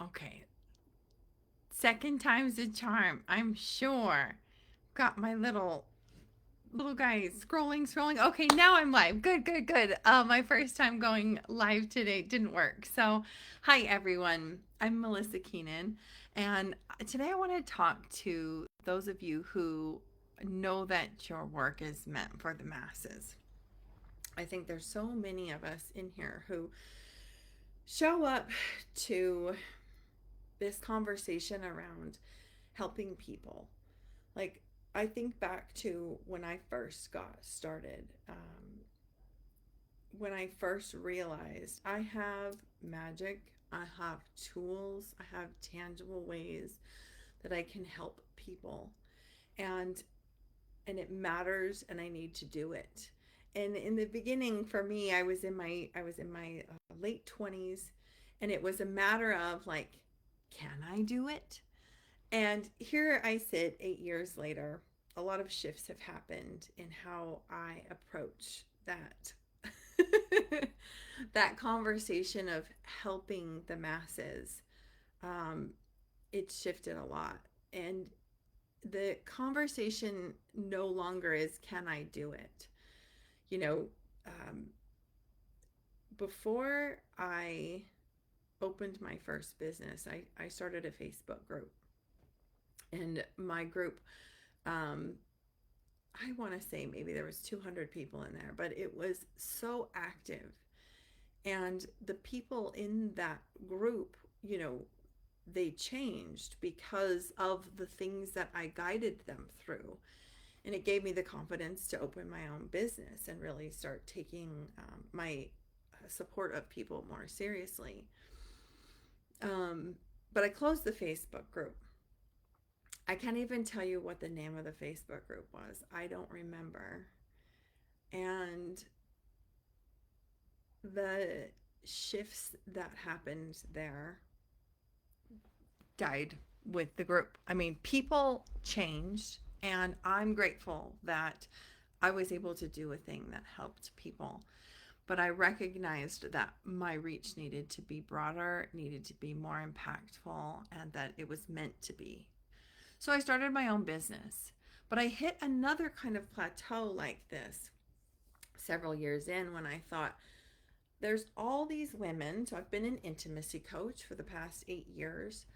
Okay. Second time's a charm, I'm sure. Got my little guy scrolling. Okay, now I'm live. Good, good, good. My first time going live today didn't work. So, hi everyone. I'm Melissa Keenan, and today I want to talk to those of you who know that your work is meant for the masses. I think there's so many of us in here who show up to this conversation around helping people. Like, I think back to when I first got started, when I first realized I have magic, I have tools, I have tangible ways that I can help people. And it matters and I need to do it. And in the beginning for me, I was in my late 20s, and it was a matter of like, can I do it? And here I sit 8 years later. A lot of shifts have happened in how I approach that that conversation of helping the masses. um, it's shifted a lot, and the conversation no longer is, can I do it? You know, um, before I opened my first business, I started a Facebook group, and my group, um, I want to say maybe there was 200 people in there, but it was so active. And the people in that group, they changed because of the things that I guided them through. And it gave me the confidence to open my own business and really start taking my support of people more seriously. Um, but I closed the Facebook group. I can't even tell you what the name of the Facebook group was. I don't remember. And the shifts that happened there died with the group. I mean, people changed, and I'm grateful that I was able to do a thing that helped people. But I recognized that my reach needed to be broader, needed to be more impactful, and that it was meant to be. So I started my own business. But I hit another kind of plateau like this several years in when I thought, there's all these women. So I've been an intimacy coach for the past 8 years.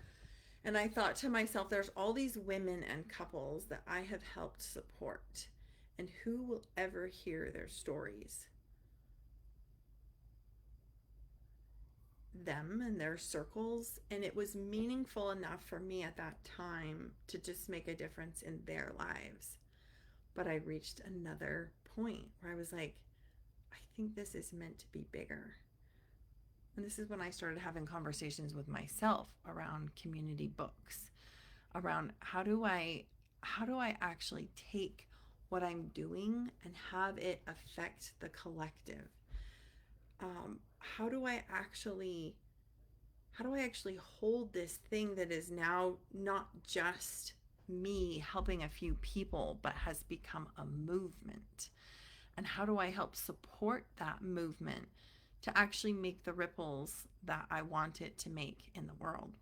And I thought to myself, there's all these women and couples that I have helped support. And who will ever hear their stories? Them and their circles. And it was meaningful enough for me at that time to just make a difference in their lives. But I reached another point where I was like, I think this is meant to be bigger. And this is when I started having conversations with myself around community books, around how do I actually take what I'm doing and have it affect the collective. How do I actually hold this thing that is now not just me helping a few people, but has become a movement? And how do I help support that movement to actually make the ripples that I want it to make in the world?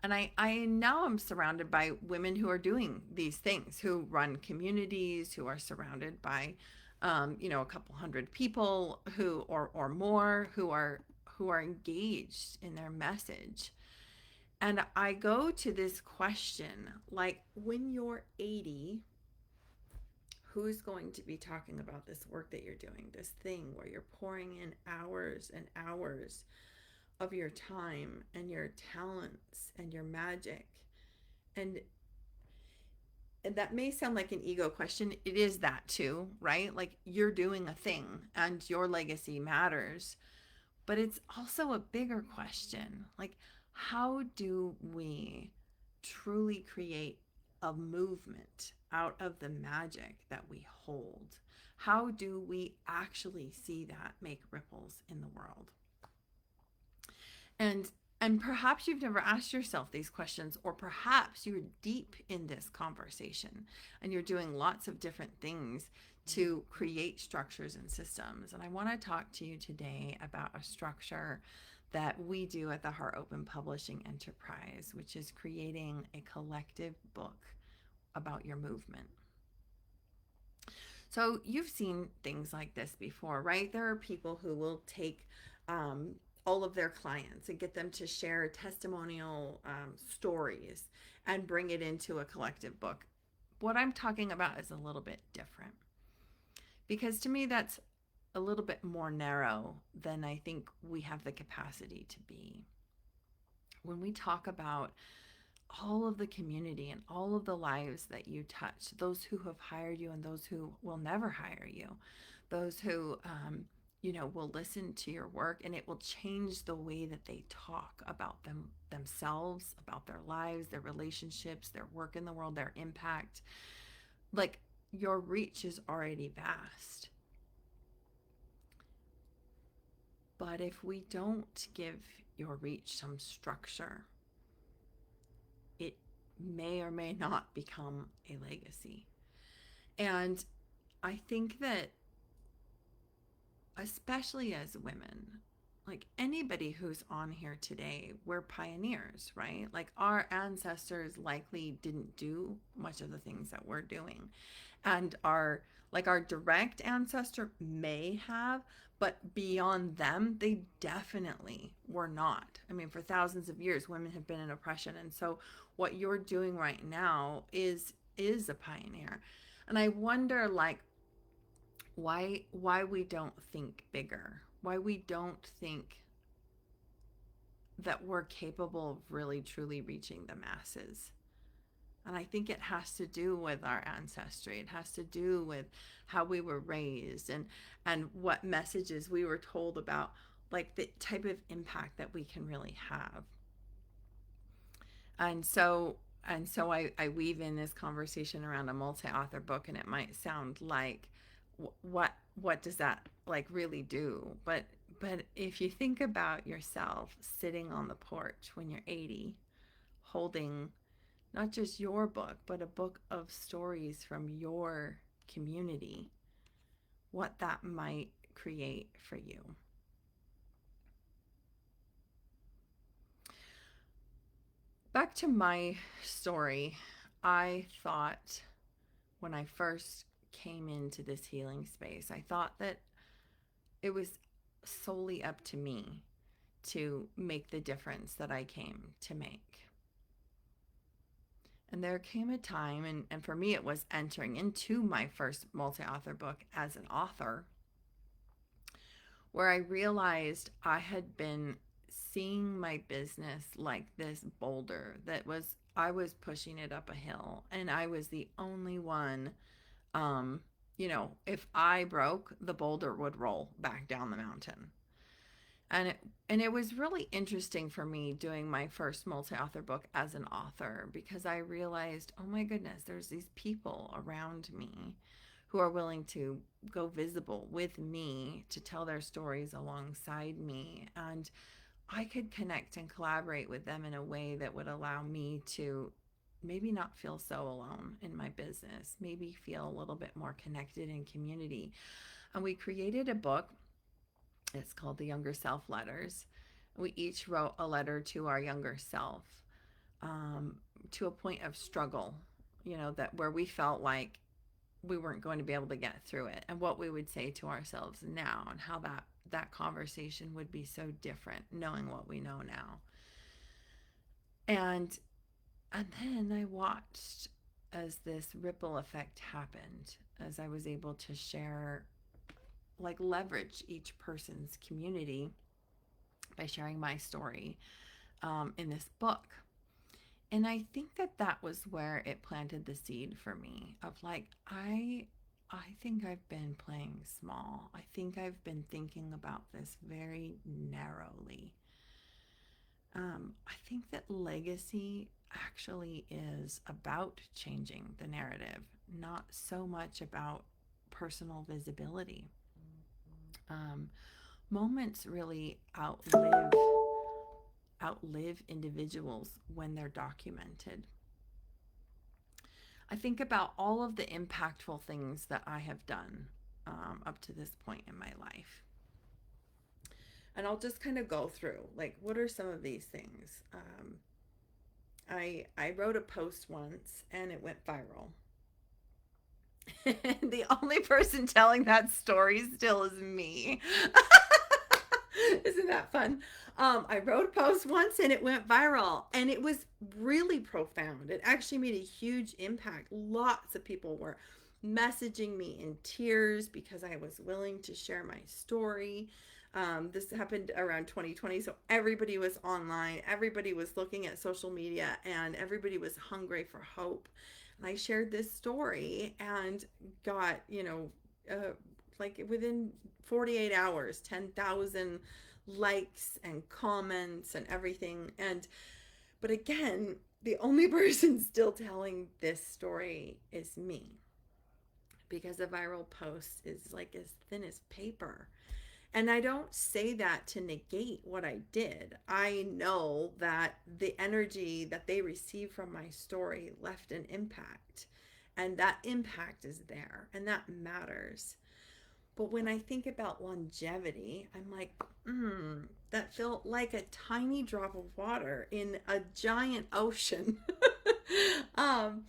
And I now am surrounded by women who are doing these things, who run communities, who are surrounded by, a couple hundred people who, or more, who are engaged in their message. And I go to this question, like, when you're 80, who's going to be talking about this work that you're doing, this thing where you're pouring in hours and hours of your time and your talents and your magic? And that may sound like an ego question. It is that too, right? Like, you're doing a thing and your legacy matters. But it's also a bigger question. Like, how do we truly create a movement out of the magic that we hold? How do we actually see that make ripples in the world? And perhaps you've never asked yourself these questions, or perhaps you're deep in this conversation and you're doing lots of different things to create structures and systems. And I want to talk to you today about a structure that we do at the Heart Open Publishing Enterprise, which is creating a collective book about your movement. So you've seen things like this before, right? There are people who will take um, all of their clients and get them to share testimonial stories and bring it into a collective book. What I'm talking about is a little bit different, because to me, that's a little bit more narrow than I think we have the capacity to be. When we talk about all of the community and all of the lives that you touch, those who have hired you and those who will never hire you, those who, will listen to your work, and it will change the way that they talk about themselves, about their lives, their relationships, their work in the world, their impact. Like, your reach is already vast. But if we don't give your reach some structure, it may or may not become a legacy. And I think that, especially as women, like anybody who's on here today, we're pioneers, right? Like, our ancestors likely didn't do much of the things that we're doing. And our direct ancestor may have, but beyond them, they definitely were not. I mean, for thousands of years, women have been in oppression. And so what you're doing right now is a pioneer. And I wonder, like, why we don't think bigger, why we don't think that we're capable of really truly reaching the masses. And I think it has to do with our ancestry. It has to do with how we were raised, and what messages we were told about, like, the type of impact that we can really have. And so I weave in this conversation around a multi-author book, and it might sound like, what does that like really do? But if you think about yourself sitting on the porch when you're 80, holding not just your book, but a book of stories from your community, what that might create for you. Back to my story, I thought, when I first came into this healing space, I thought that it was solely up to me to make the difference that I came to make. And there came a time, and for me, it was entering into my first multi author book as an author, where I realized I had been seeing my business like this boulder I was pushing it up a hill, and I was the only one. If I broke, the boulder would roll back down the mountain. And it was really interesting for me doing my first multi-author book as an author, because I realized, oh my goodness, there's these people around me who are willing to go visible with me, to tell their stories alongside me, and I could connect and collaborate with them in a way that would allow me to maybe not feel so alone in my business, maybe feel a little bit more connected in community. And we created a book. It's called The Younger Self Letters. We each wrote a letter to our younger self, um, to a point of struggle, that where we felt like we weren't going to be able to get through it, and what we would say to ourselves now, and how that conversation would be so different knowing what we know now. And then I watched as this ripple effect happened, as I was able to share, like, leverage each person's community by sharing my story in this book. And I think that was where it planted the seed for me of, like, I think I've been playing small. I think I've been thinking about this very narrowly. I think that legacy actually is about changing the narrative, not so much about personal visibility. Um, Moments really outlive individuals when they're documented. I think about all of the impactful things that I have done up to this point in my life. And I'll just kind of go through like, what are some of these things? I wrote a post once and it went viral. The only person telling that story still is me. Isn't that fun? I wrote a post once and it went viral, and it was really profound. It actually made a huge impact. Lots of people were messaging me in tears because I was willing to share my story. This happened around 2020, so everybody was online, everybody was looking at social media, and everybody was hungry for hope. And I shared this story and got, like within 48 hours, 10,000 likes and comments and everything. But again, the only person still telling this story is me, because a viral post is like as thin as paper. And I don't say that to negate what I did. I know that the energy that they received from my story left an impact, and that impact is there, and that matters. But when I think about longevity, I'm like, that felt like a tiny drop of water in a giant ocean. um,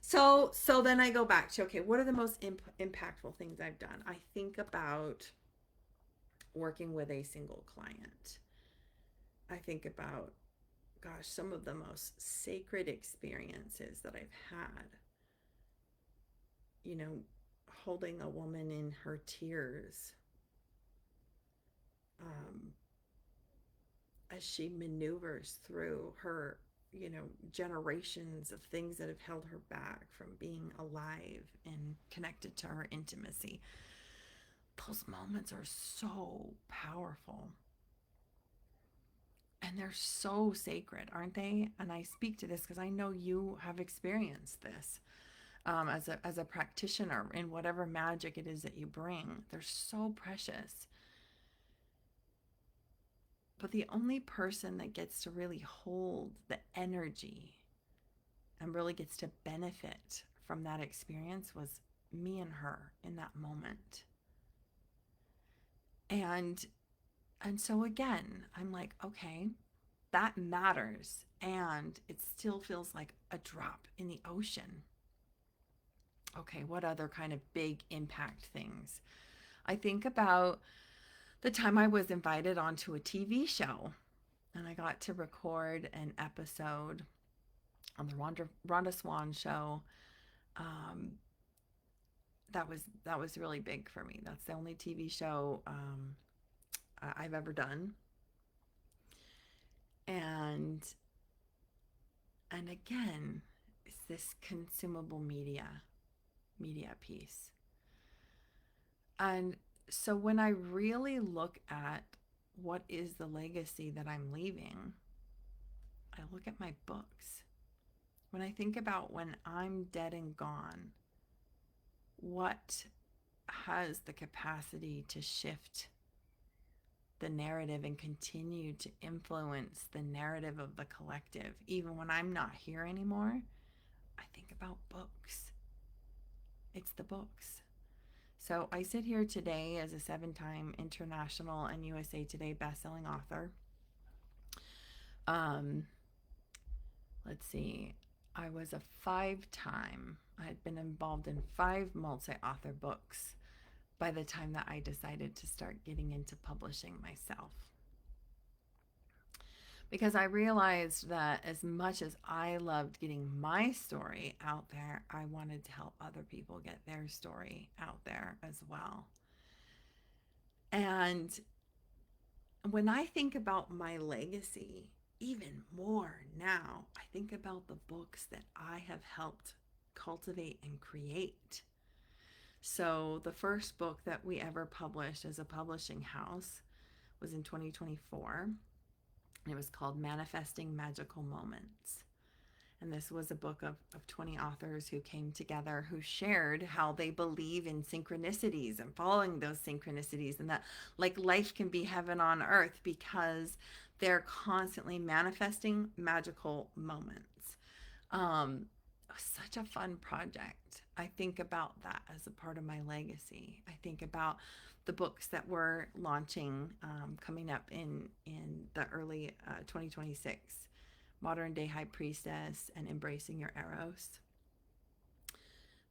so then I go back to, okay, what are the most impactful things I've done? I think about working with a single client. I think about, gosh, some of the most sacred experiences that I've had. You know, holding a woman in her tears, um, as she maneuvers through her, generations of things that have held her back from being alive and connected to her intimacy. Those moments are so powerful. And they're so sacred, aren't they? And I speak to this because I know you have experienced this, as a practitioner in whatever magic it is that you bring. They're so precious. But the only person that gets to really hold the energy and really gets to benefit from that experience was me and her in that moment. And and so again, I'm like, okay, that matters, and it still feels like a drop in the ocean. Okay, what other kind of big impact things? I think about the time I was invited onto a TV show, and I got to record an episode on the Rhonda Swan show. Um, that was really big for me. That's the only TV show I've ever done, and again, it's this consumable media piece. And so when I really look at what is the legacy that I'm leaving, I look at my books. When I think about when I'm dead and gone, what has the capacity to shift the narrative and continue to influence the narrative of the collective, even when I'm not here anymore? I think about books. It's the books. So I sit here today as a 7-time international and USA Today bestselling author. Um, let's see, I was a 5-time, I had been involved in 5 multi author books by the time that I decided to start getting into publishing myself. Because I realized that as much as I loved getting my story out there, I wanted to help other people get their story out there as well. And when I think about my legacy, even more now, I think about the books that I have helped cultivate and create. So, the first book that we ever published as a publishing house was in 2024. It was called Manifesting Magical Moments. And this was a book of 20 authors who came together, who shared how they believe in synchronicities and following those synchronicities, and that like life can be heaven on earth because they're constantly manifesting magical moments. It was such a fun project. I think about that as a part of my legacy. I think about the books that we're launching coming up in the early 2026, Modern Day High Priestess and Embracing Your Eros.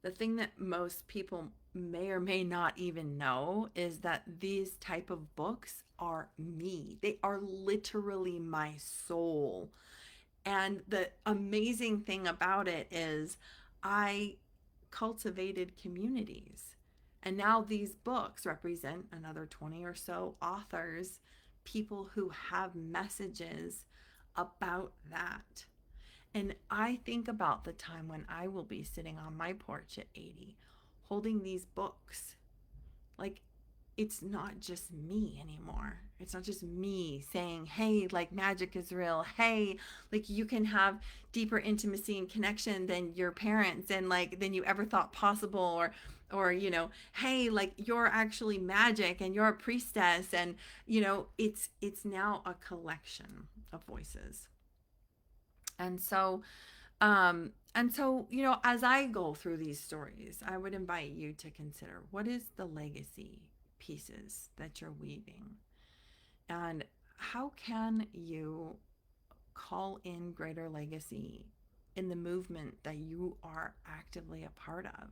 The thing that most people may or may not even know is that these type of books are me. They are literally my soul. And the amazing thing about it is I cultivated communities. And now these books represent another 20 or so authors, people who have messages about that. And I think about the time when I will be sitting on my porch at 80, holding these books. Like, it's not just me anymore. It's not just me saying, hey, like magic is real. Hey, like you can have deeper intimacy and connection than your parents and like than you ever thought possible, or hey, like you're actually magic and you're a priestess. And it's now a collection of voices. And so as I go through these stories, I would invite you to consider, what is the legacy pieces that you're weaving? And how can you call in greater legacy in the movement that you are actively a part of?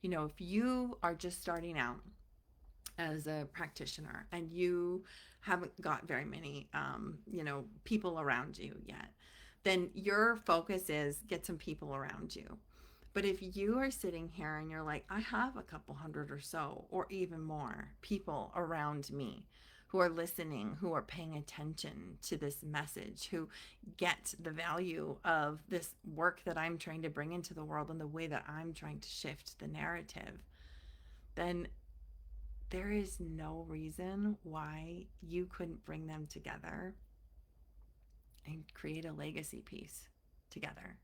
If you are just starting out as a practitioner and you haven't got very many people around you yet, then your focus is get some people around you. But if you are sitting here and you're like, I have a couple hundred or so or even more people around me who are listening, who are paying attention to this message, who get the value of this work that I'm trying to bring into the world and the way that I'm trying to shift the narrative, then there is no reason why you couldn't bring them together and create a legacy piece together.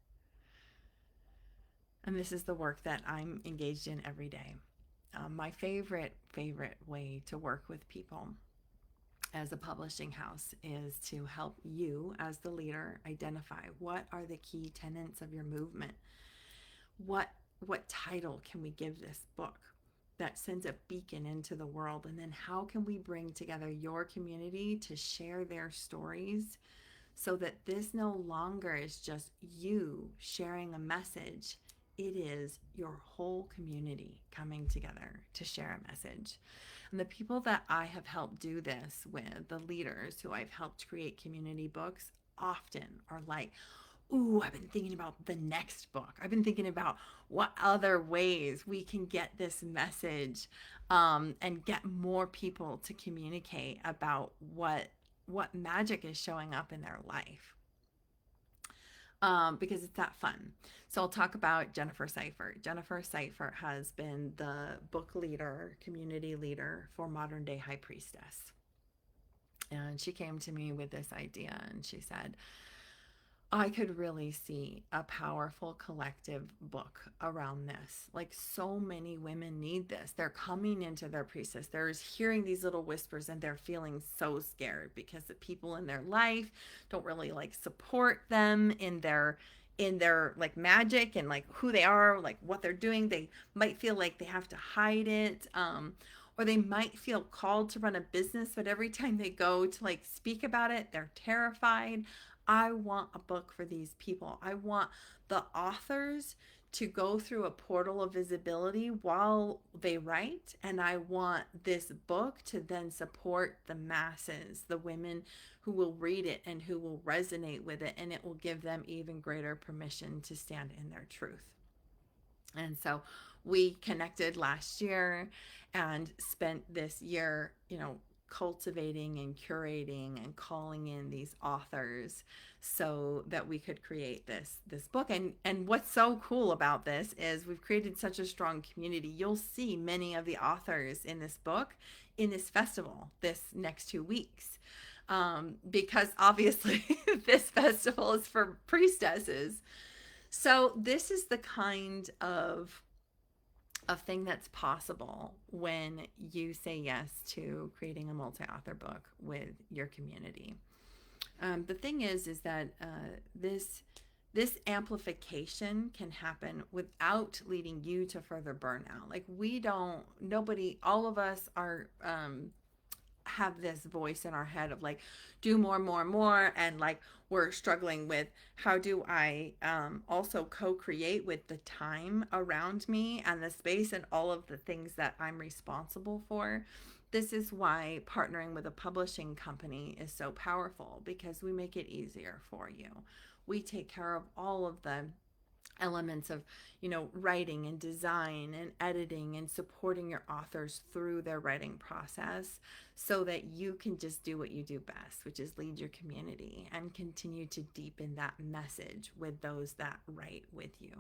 And this is the work that I'm engaged in every day. My favorite way to work with people as a publishing house is to help you as the leader identify what are the key tenets of your movement. What title can we give this book that sends a beacon into the world? And then how can we bring together your community to share their stories so that this no longer is just you sharing a message? It is your whole community coming together to share a message. And the people that I have helped do this with, the leaders who I've helped create community books, often are like, ooh, I've been thinking about the next book. I've been thinking about what other ways we can get this message and get more people to communicate about what magic is showing up in their life. Because it's that fun. So I'll talk about Jennifer Seifert. Jennifer Seifert has been the book leader, community leader for Modern Day High Priestess. And she came to me with this idea and she said, I could really see a powerful collective book around this. Like, so many women need this. They're coming into their priestess. They're hearing these little whispers and they're feeling so scared because the people in their life don't really like support them in their like magic and like who they are, like what they're doing. They might feel like they have to hide it. Or they might feel called to run a business, but every time they go to like speak about it, they're terrified. I want a book for these people. I want the authors to go through a portal of visibility while they write. And I want this book to then support the masses, the women who will read it and who will resonate with it. And it will give them even greater permission to stand in their truth. And so we connected last year and spent this year, cultivating and curating and calling in these authors so that we could create this book. And what's so cool about this is we've created such a strong community. You'll see many of the authors in this book in this festival this next 2 weeks. Because obviously this festival is for priestesses. So this is the kind of thing that's possible when you say yes to creating a multi-author book with your community. The thing is that this this amplification can happen without leading you to further burnout. Like we don't, nobody, all of us are have this voice in our head of like do more, more, more, and like we're struggling with how do I also co-create with the time around me and the space and all of the things that I'm responsible for. This is why partnering with a publishing company is so powerful, because we make it easier for you. We take care of all of the elements of, writing and design and editing and supporting your authors through their writing process, so that you can just do what you do best, which is lead your community and continue to deepen that message with those that write with you.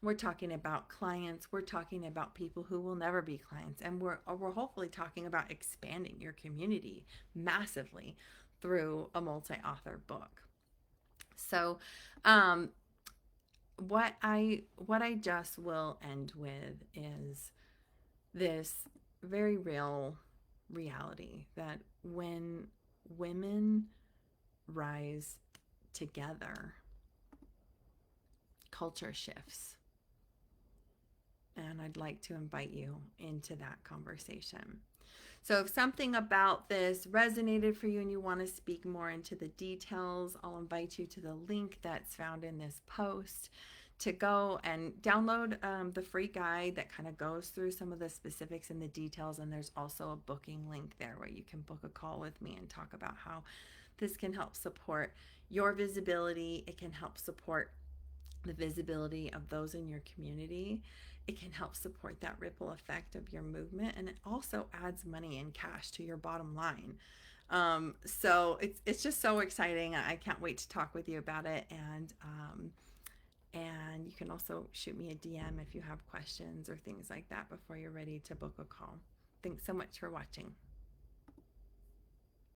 We're talking about clients, we're talking about people who will never be clients, and we're hopefully talking about expanding your community massively through a multi-author book. So um, what I just will end with is this very real reality that when women rise together, culture shifts. And I'd like to invite you into that conversation. So if something about this resonated for you and you want to speak more into the details, I'll invite you to the link that's found in this post to go and download the free guide that kind of goes through some of the specifics and the details. And there's also a booking link there where you can book a call with me and talk about how this can help support your visibility. It can help support the visibility of those in your community. It can help support that ripple effect of your movement, and it also adds money and cash to your bottom line. So it's just so exciting. I can't wait to talk with you about it, and you can also shoot me a DM if you have questions or things like that before you're ready to book a call. Thanks so much for watching.